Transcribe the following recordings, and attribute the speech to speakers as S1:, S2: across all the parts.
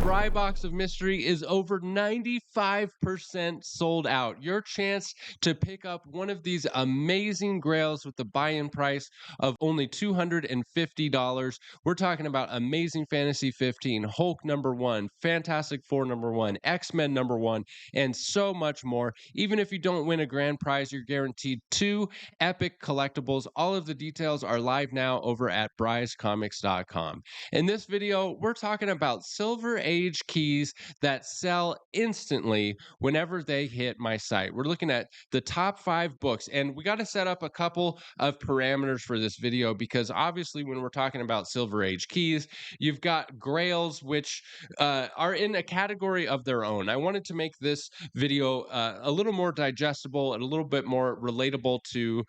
S1: Bry Box of Mystery is over 95% sold out. Your chance to pick up one of these amazing grails with the buy-in price of only $250. We're talking about Amazing Fantasy 15, Hulk #1, Fantastic Four #1, X-Men #1, and so much more. Even if you don't win a grand prize, you're guaranteed 2 epic collectibles. All of the details are live now over at bryscomics.com. In this video, we're talking about Silver Age keys that sell instantly whenever they hit my site. We're looking at the top 5 books, and we got to set up a couple of parameters for this video because obviously when we're talking about Silver Age keys, you've got grails which are in a category of their own. I wanted to make this video a little more digestible and a little bit more relatable to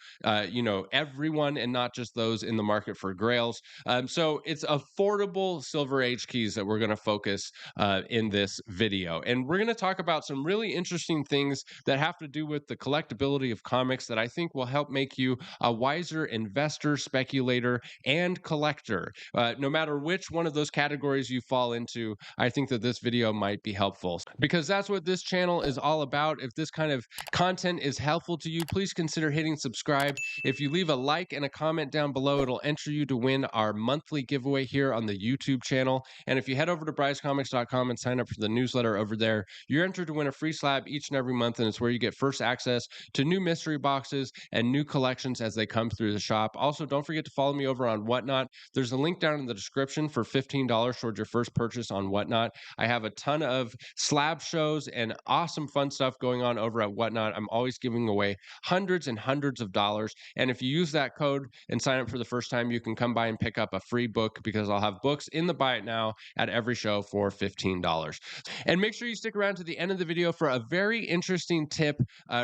S1: everyone and not just those in the market for grails. So it's affordable Silver Age keys that we're going to focus in this video. And we're going to talk about some really interesting things that have to do with the collectability of comics that I think will help make you a wiser investor, speculator, and collector. No matter which one of those categories you fall into, I think that this video might be helpful because that's what this channel is all about. If this kind of content is helpful to you, please consider hitting subscribe. If you leave a like and a comment down below, it'll enter you to win our monthly giveaway here on the YouTube channel. And if you head over to bryscomics.com and sign up for the newsletter over there, you're entered to win a free slab each and every month, and it's where you get first access to new mystery boxes and new collections as they come through the shop. Also, don't forget to follow me over on Whatnot. There's a link down in the description for $15 towards your first purchase on Whatnot. I have a ton of slab shows and awesome fun stuff going on over at Whatnot. I'm always giving away hundreds and hundreds of dollars. And if you use that code and sign up for the first time, you can come by and pick up a free book because I'll have books in the Buy It Now at every show for $15. And make sure you stick around to the end of the video for a very interesting tip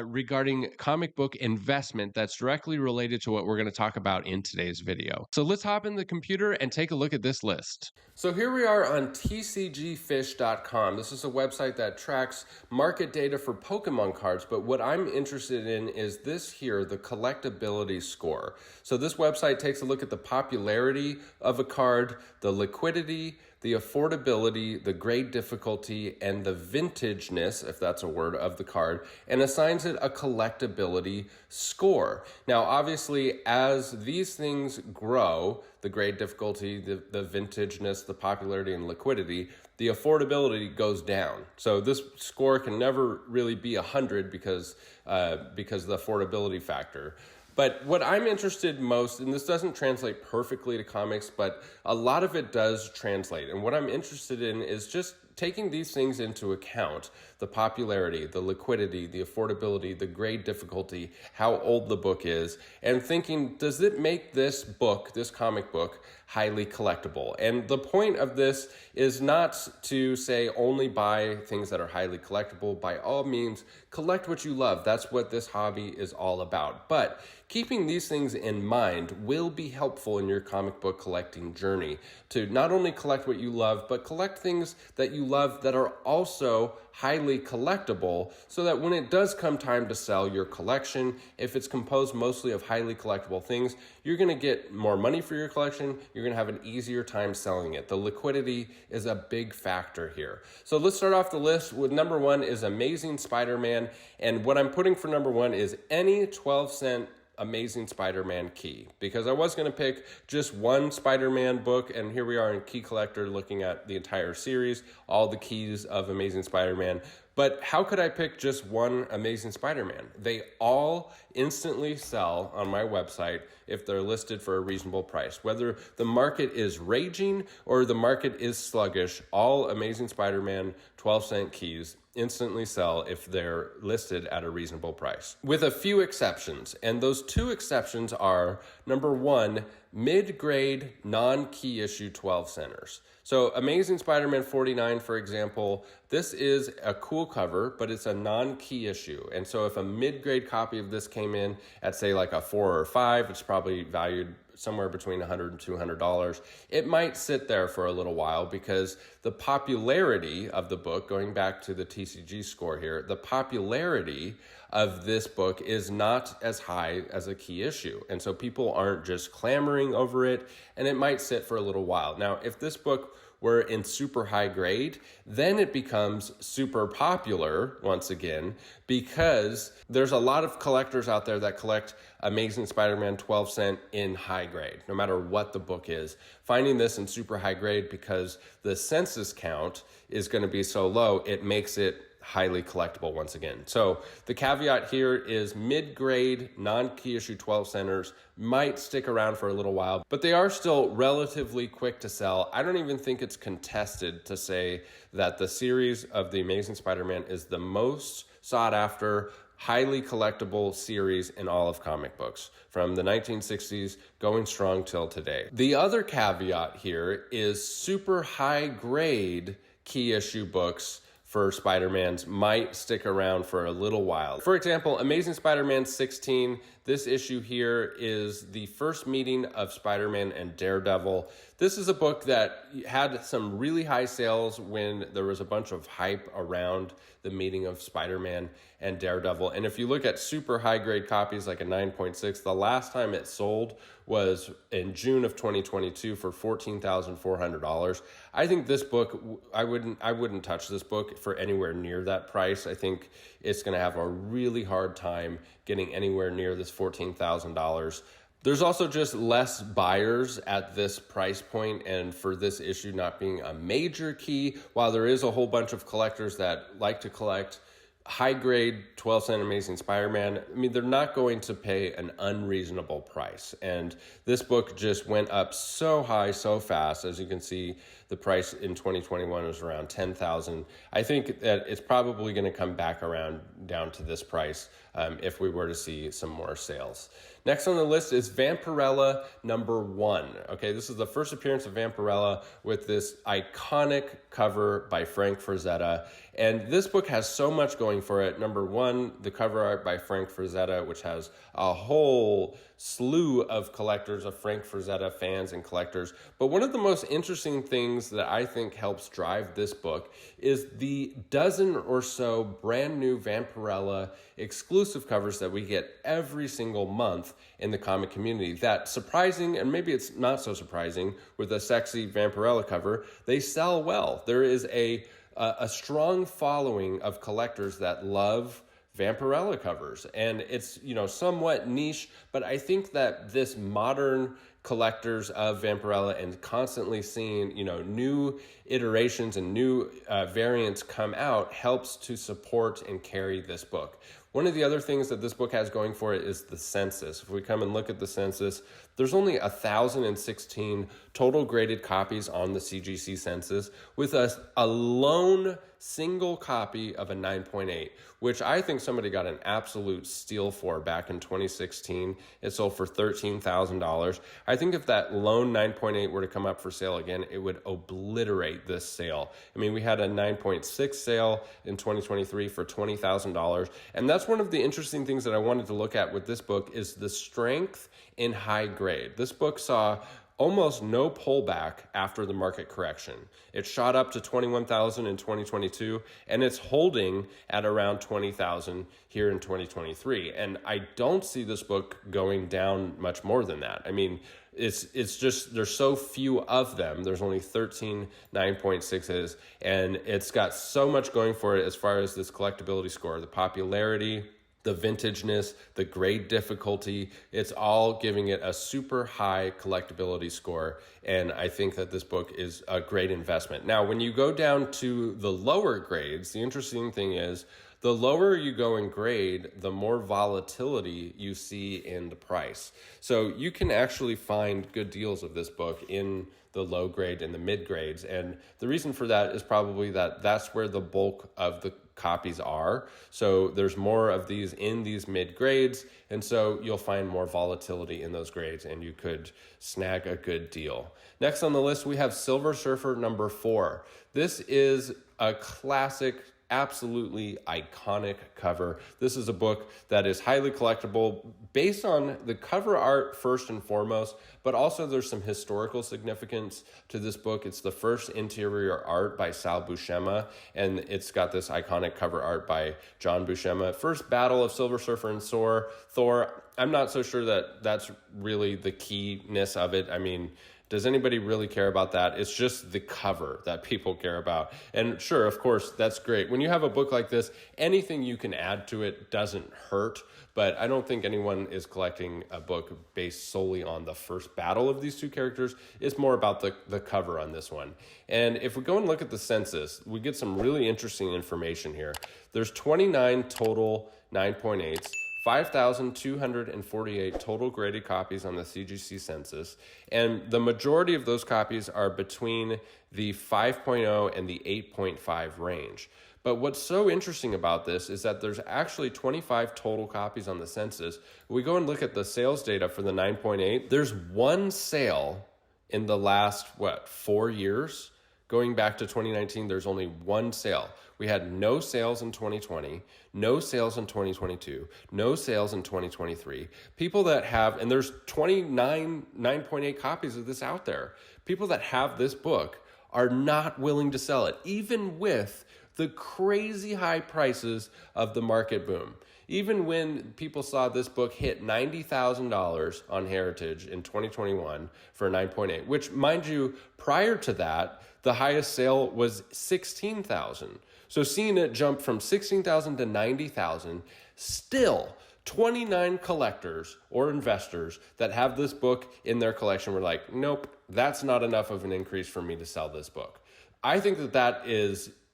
S1: regarding comic book investment that's directly related to what we're going to talk about in today's video. So let's hop in the computer and take a look at this list. So here we are on tcgfish.com. This is a website that tracks market data for Pokemon cards, but what I'm interested in is this here, the Collectability Score. So this website takes a look at the popularity of a card, the liquidity, the affordability, the grade difficulty, and the vintageness, if that's a word, of the card, and assigns it a collectability score. Now, obviously, as these things grow, the grade difficulty, the vintageness, the popularity, and liquidity, the affordability goes down. So this score can never really be 100 because of the affordability factor. But what I'm interested most, and this doesn't translate perfectly to comics, but a lot of it does translate. And what I'm interested in is just taking these things into account, the popularity, the liquidity, the affordability, the grade difficulty, how old the book is, and thinking, does it make this book, this comic book, highly collectible? And the point of this is not to say only buy things that are highly collectible. By all means, collect what you love. That's what this hobby is all about. But keeping these things in mind will be helpful in your comic book collecting journey to not only collect what you love, but collect things that you love that are also highly collectible, so that when it does come time to sell your collection, if it's composed mostly of highly collectible things, you're going to get more money for your collection. You're going to have an easier time selling it. The liquidity is a big factor here. So let's start off the list with #1 is Amazing Spider-Man. And what I'm putting for #1 is any 12-cent Amazing Spider-Man key, because I was going to pick just one Spider-Man book, and here we are in Key Collector looking at the entire series, all the keys of Amazing Spider-Man. But how could I pick just one Amazing Spider-Man? They all instantly sell on my website if they're listed for a reasonable price. Whether the market is raging or the market is sluggish, all Amazing Spider-Man 12-cent keys instantly sell if they're listed at a reasonable price, with a few exceptions. And those 2 exceptions are, #1, mid-grade, non-key issue 12-centers. So Amazing Spider-Man 49, for example, this is a cool cover, but it's a non-key issue. And so if a mid-grade copy of this came in at, say, like a 4 or 5, it's probably valued somewhere between $100 and $200. It might sit there for a little while because the popularity of the book, going back to the TCG score here, the popularity of this book is not as high as a key issue. And so people aren't just clamoring over it, and it might sit for a little while. Now, if this book were in super high grade, then it becomes super popular once again, because there's a lot of collectors out there that collect Amazing Spider-Man 12 cent in high grade, no matter what the book is. Finding this in super high grade because the census count is going to be so low, it makes it highly collectible once again. So the caveat here is mid-grade, non-key issue 12 centers might stick around for a little while, but they are still relatively quick to sell. I don't even think it's contested to say that the series of The Amazing Spider-Man is the most sought after, highly collectible series in all of comic books, from the 1960s going strong till today. The other caveat here is super high grade key issue books for Spider-Mans might stick around for a little while. For example, Amazing Spider-Man 16, this issue here is the first meeting of Spider-Man and Daredevil. This is a book that had some really high sales when there was a bunch of hype around the meeting of Spider-Man and Daredevil. And if you look at super high grade copies like a 9.6, the last time it sold was in June of 2022 for $14,400. I think this book, I wouldn't touch this book for anywhere near that price. I think it's going to have a really hard time getting anywhere near this $14,000. There's also just less buyers at this price point, and for this issue not being a major key, while there is a whole bunch of collectors that like to collect high-grade 12-cent Amazing Spider-Man, I mean, they're not going to pay an unreasonable price. And this book just went up so high, so fast. As you can see, the price in 2021 was around $10,000. I think that it's probably going to come back around down to this price if we were to see some more sales. Next on the list is Vampirella #1. Okay, this is the first appearance of Vampirella with this iconic cover by Frank Frazetta. And this book has so much going for it. #1, the cover art by Frank Frazetta, which has a whole slew of collectors, of Frank Frazetta fans and collectors. But one of the most interesting things that I think helps drive this book is the dozen or so brand new Vampirella exclusive covers that we get every single month in the comic community. That surprising, and maybe it's not so surprising, with a sexy Vampirella cover, they sell well. There is a strong following of collectors that love Vampirella covers, and it's, you know, somewhat niche, but I think that this modern collectors of Vampirella and constantly seeing, you know, new iterations and new variants come out helps to support and carry this book. One of the other things that this book has going for it is the census. If we come and look at the census, there's only 1,016 total graded copies on the CGC census, with a lone single copy of a 9.8, which I think somebody got an absolute steal for back in 2016. It sold for $13,000. I think if that lone 9.8 were to come up for sale again, it would obliterate this sale. I mean, we had a 9.6 sale in 2023 for $20,000. And that's one of the interesting things that I wanted to look at with this book is the strength in high grade. This book saw almost no pullback after the market correction. It shot up to 21,000 in 2022, and it's holding at around 20,000 here in 2023. And I don't see this book going down much more than that. I mean, it's just, there's so few of them. There's only 13 9.6s, and it's got so much going for it as far as this collectability score, the popularity, the vintageness, the grade difficulty, it's all giving it a super high collectability score. And I think that this book is a great investment. Now, when you go down to the lower grades, the interesting thing is the lower you go in grade, the more volatility you see in the price. So you can actually find good deals of this book in the low grade and the mid grades. And the reason for that is probably that that's where the bulk of the copies are. So there's more of these in these mid grades. And so you'll find more volatility in those grades and you could snag a good deal. Next on the list, we have Silver Surfer #4. This is a classic, absolutely iconic cover. This is a book that is highly collectible based on the cover art first and foremost, but also there's some historical significance to this book. It's the first interior art by Sal Buscema, and it's got this iconic cover art by John Buscema. First battle of Silver Surfer and Thor. I'm not so sure that that's really the keyness of it. I mean, does anybody really care about that? It's just the cover that people care about. And sure, of course, that's great. When you have a book like this, anything you can add to it doesn't hurt. But I don't think anyone is collecting a book based solely on the first battle of these two characters. It's more about the cover on this one. And if we go and look at the census, we get some really interesting information here. There's 29 total 9.8s. 5,248 total graded copies on the CGC census, and the majority of those copies are between the 5.0 and the 8.5 range. But what's so interesting about this is that there's actually 25 total copies on the census. We go and look at the sales data for the 9.8. There's one sale in the last, 4 years? Going back to 2019, there's only one sale. We had no sales in 2020, no sales in 2022, no sales in 2023. People that have, and there's 29 9.8 copies of this out there. People that have this book are not willing to sell it, even with the crazy high prices of the market boom. Even when people saw this book hit $90,000 on Heritage in 2021 for a 9.8, which, mind you, prior to that, the highest sale was $16,000. So seeing it jump from $16,000 to $90,000, still 29 collectors or investors that have this book in their collection were like, nope, that's not enough of an increase for me to sell this book. I think that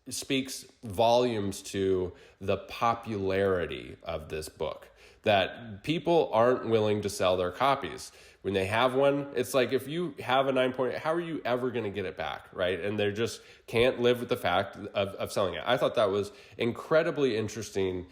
S1: speaks volumes to the popularity of this book, that people aren't willing to sell their copies. When they have one, it's like if you have a 9.8, how are you ever going to get it back, right? And they just can't live with the fact of selling it. I thought that was incredibly interesting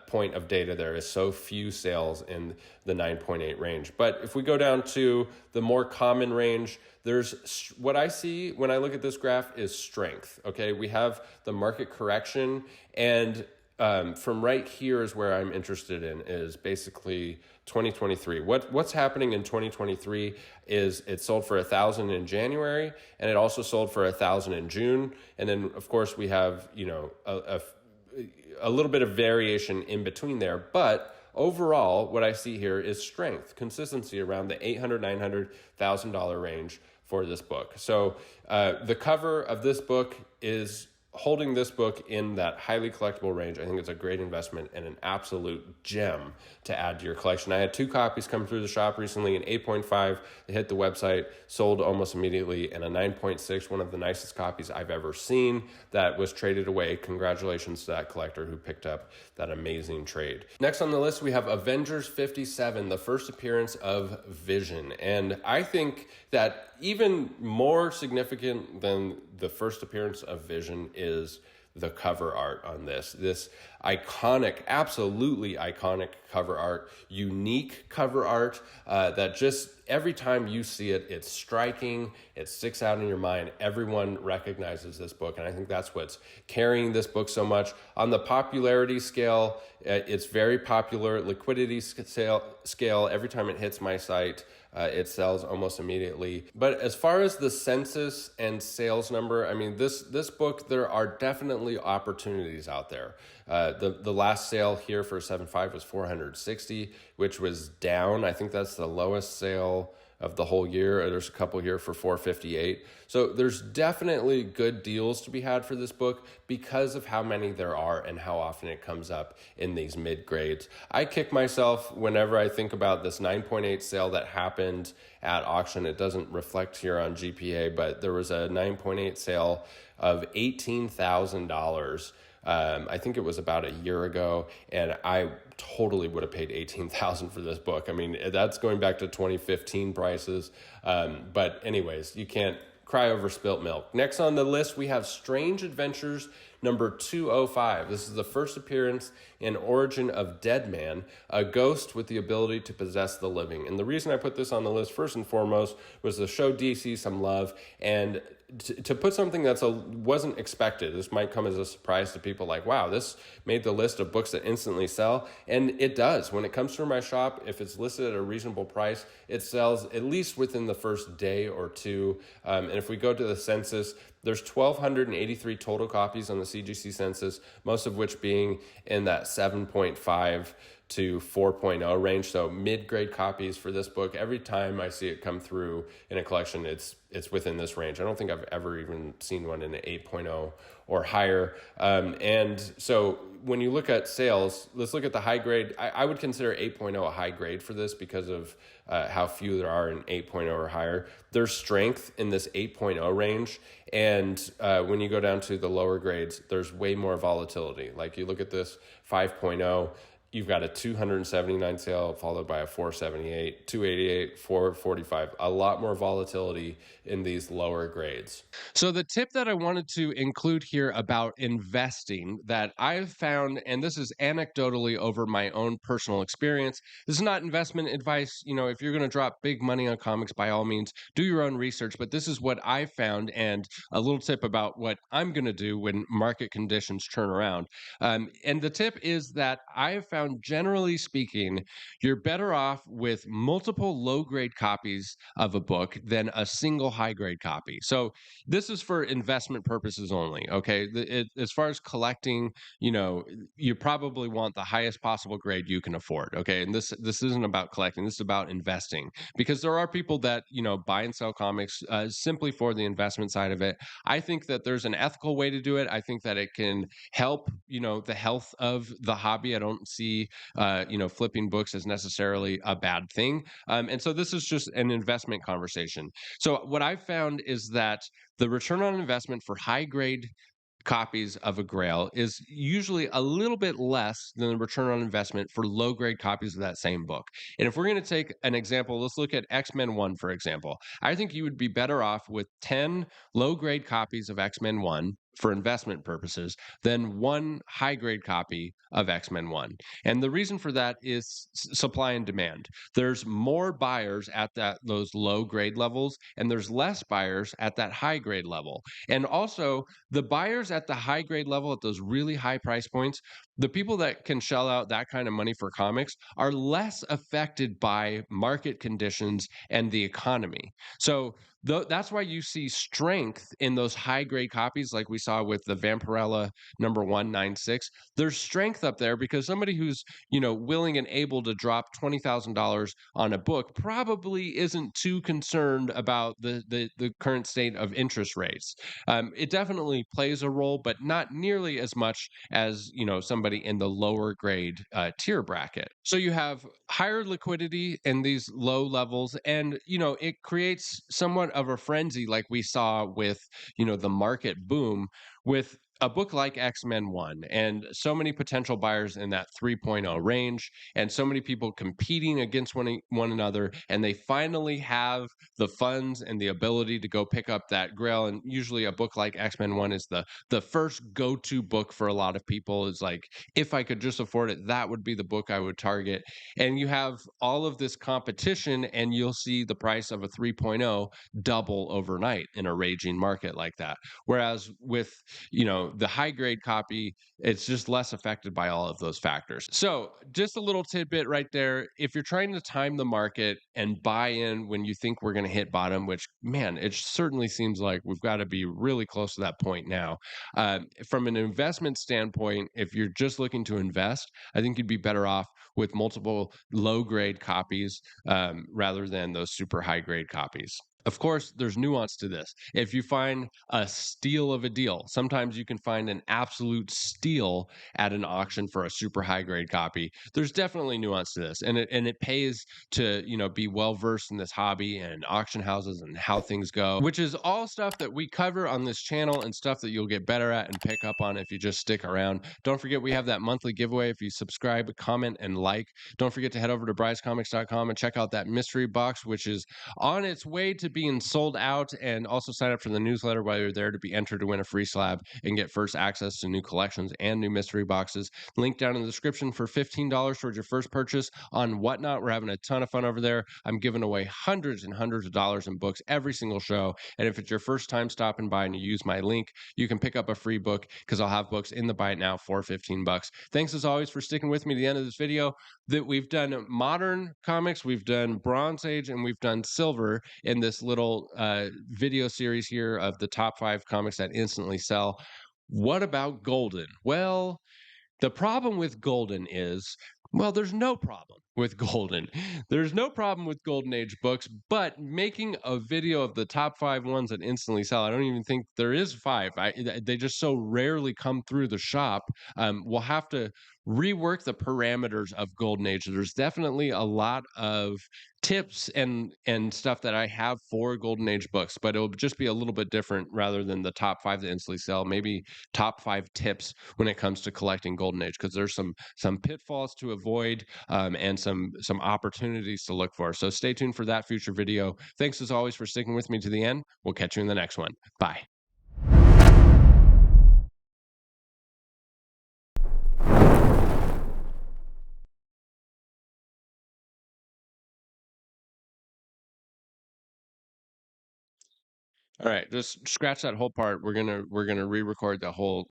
S1: point of data there, is so few sales in the 9.8 range. But if we go down to the more common range, there's what I see when I look at this graph is strength. Okay, we have the market correction, and from right here is where I'm interested in, is basically 2023. What's happening in 2023 is it sold for 1,000 in January, and it also sold for 1,000 in June, and then of course we have a little bit of variation in between there, but overall, what I see here is strength, consistency around the $800,000, $900,000 range for this book. So the cover of this book is holding this book in that highly collectible range. I think it's a great investment and an absolute gem to add to your collection. I had 2 copies come through the shop recently, an 8.5, they hit the website, sold almost immediately, and a 9.6, one of the nicest copies I've ever seen, that was traded away. Congratulations to that collector who picked up that amazing trade. Next on the list, we have Avengers 57, the first appearance of Vision. And I think that even more significant than the first appearance of Vision is the cover art on this. This iconic, absolutely iconic cover art, unique cover art that just every time you see it, it's striking, it sticks out in your mind. Everyone recognizes this book, and I think that's what's carrying this book so much. On the popularity scale, it's very popular. Liquidity scale, every time it hits my site, it sells almost immediately. But as far as the census and sales number, I mean, this book, there are definitely opportunities out there. The last sale here for 7.5 was 460, which was down. I think that's the lowest sale of the whole year. There's a couple here for 458. So there's definitely good deals to be had for this book because of how many there are and how often it comes up in these mid grades. I kick myself whenever I think about this 9.8 sale that happened at auction. It doesn't reflect here on GPA, but there was a 9.8 sale of $18,000. I think it was about a year ago, and I totally would have paid $18,000 for this book. I mean, that's going back to 2015 prices. But anyways, you can't cry over spilt milk. Next on the list, we have Strange Adventures number 205. This is the first appearance in Origin of Dead Man, a ghost with the ability to possess the living. And the reason I put this on the list, first and foremost, was to show DC some love and to put something that wasn't expected. This might come as a surprise to people, like, wow, this made the list of books that instantly sell. And it does. When it comes through my shop, if it's listed at a reasonable price, it sells at least within the first day or two. And if we go to the census, there's 1,283 total copies on the CGC census, most of which being in that 7.5
S2: to 4.0 range. So mid-grade copies for this book, every time I see it come through in a collection, it's within this range. I don't think I've ever even seen one in an 8.0 or higher. And so when you look at sales, let's look at the high grade. I would consider 8.0 a high grade for this because of how few there are in 8.0 or higher. There's strength in this 8.0 range. And when you go down to the lower grades, there's way more volatility. Like you look at this 5.0, you've got a 279 sale followed by a 478, 288, 445. A lot more volatility in these lower grades.
S1: So the tip that I wanted to include here about investing that I've found, and this is anecdotally over my own personal experience, this is not investment advice. You know, if you're going to drop big money on comics, by all means, do your own research. But this is what I found, and a little tip about what I'm going to do when market conditions turn around. And the tip is that I have found, generally speaking, you're better off with multiple low grade copies of a book than a single high grade copy. So this is for investment purposes only. Okay, as far as collecting, you know, you probably want the highest possible grade you can afford. Okay, and this isn't about collecting. This is about investing, because there are people that, you know, buy and sell comics simply for the investment side of it. I think that there's an ethical way to do it. I think that it can help, you know, the health of the hobby. I don't see you know, flipping books as necessarily a bad thing. And so this is just an investment conversation. So what I've found is that the return on investment for high grade copies of a grail is usually a little bit less than the return on investment for low grade copies of that same book. And if we're going to take an example, let's look at X-Men 1, for example. I think you would be better off with 10 low grade copies of X-Men 1 for investment purposes than one high grade copy of X-Men 1. And the reason for that is supply and demand. There's more buyers at those low grade levels, and there's less buyers at that high grade level. And also, the buyers at the high grade level, at those really high price points, the people that can shell out that kind of money for comics are less affected by market conditions and the economy. So that's why you see strength in those high grade copies, like we saw with the Vampirella number 196. There's strength up there because somebody who's, you know, willing and able to drop $20,000 on a book probably isn't too concerned about the current state of interest rates. It definitely plays a role, but not nearly as much as, you know, somebody in the lower grade tier bracket. So you have higher liquidity in these low levels, and, you know, it creates somewhat of a frenzy, like we saw with, you know, the market boom with a book like X-Men 1, and so many potential buyers in that 3.0 range, and so many people competing against one another, and they finally have the funds and the ability to go pick up that grail. And usually a book like X-Men 1 is the first go-to book for a lot of people. Is like, if I could just afford it, that would be the book I would target. And you have all of this competition, and you'll see the price of a 3.0 double overnight in a raging market like that. Whereas with, you know, the high grade copy, it's just less affected by all of those factors. So just a little tidbit right there. If you're trying to time the market and buy in when you think we're going to hit bottom, which, man, it certainly seems like we've got to be really close to that point now. From an investment standpoint, if you're just looking to invest, I think you'd be better off with multiple low grade copies rather than those super high grade copies. Of course, there's nuance to this. If you find a steal of a deal, sometimes you can find an absolute steal at an auction for a super high grade copy. There's definitely nuance to this, and it pays to, you know, be well versed in this hobby and auction houses and how things go, which is all stuff that we cover on this channel and stuff that you'll get better at and pick up on if you just stick around. Don't forget, we have that monthly giveaway. If you subscribe, comment, and like, don't forget to head over to brycecomics.com and check out that mystery box, which is on its way to being sold out. And also sign up for the newsletter while you're there to be entered to win a free slab and get first access to new collections and new mystery boxes. Link down in the description for $15 towards your first purchase on Whatnot. We're having a ton of fun over there. I'm giving away hundreds and hundreds of dollars in books every single show. And if it's your first time stopping by and you use my link, you can pick up a free book because I'll have books in the Buy It Now for $15. Thanks as always for sticking with me to the end of this video. That we've done modern comics, we've done Bronze Age, and we've done Silver in this little video series here of the top 5 comics that instantly sell. What about Golden? Well, the problem with Golden is Well, there's no problem with golden. There's no problem with golden age books, but making a video of the top 5 ones that instantly sell, I don't even think there is 5. They just so rarely come through the shop. We'll have to rework the parameters of golden age. There's definitely a lot of tips and stuff that I have for golden age books, but it'll just be a little bit different rather than the top 5 that instantly sell. Maybe top 5 tips when it comes to collecting golden age, because there's some pitfalls to avoid, and some opportunities to look for. So stay tuned for that future video. Thanks as always for sticking with me to the end. We'll catch you in the next one. Bye. All right, just scratch that whole part. We're gonna re-record the whole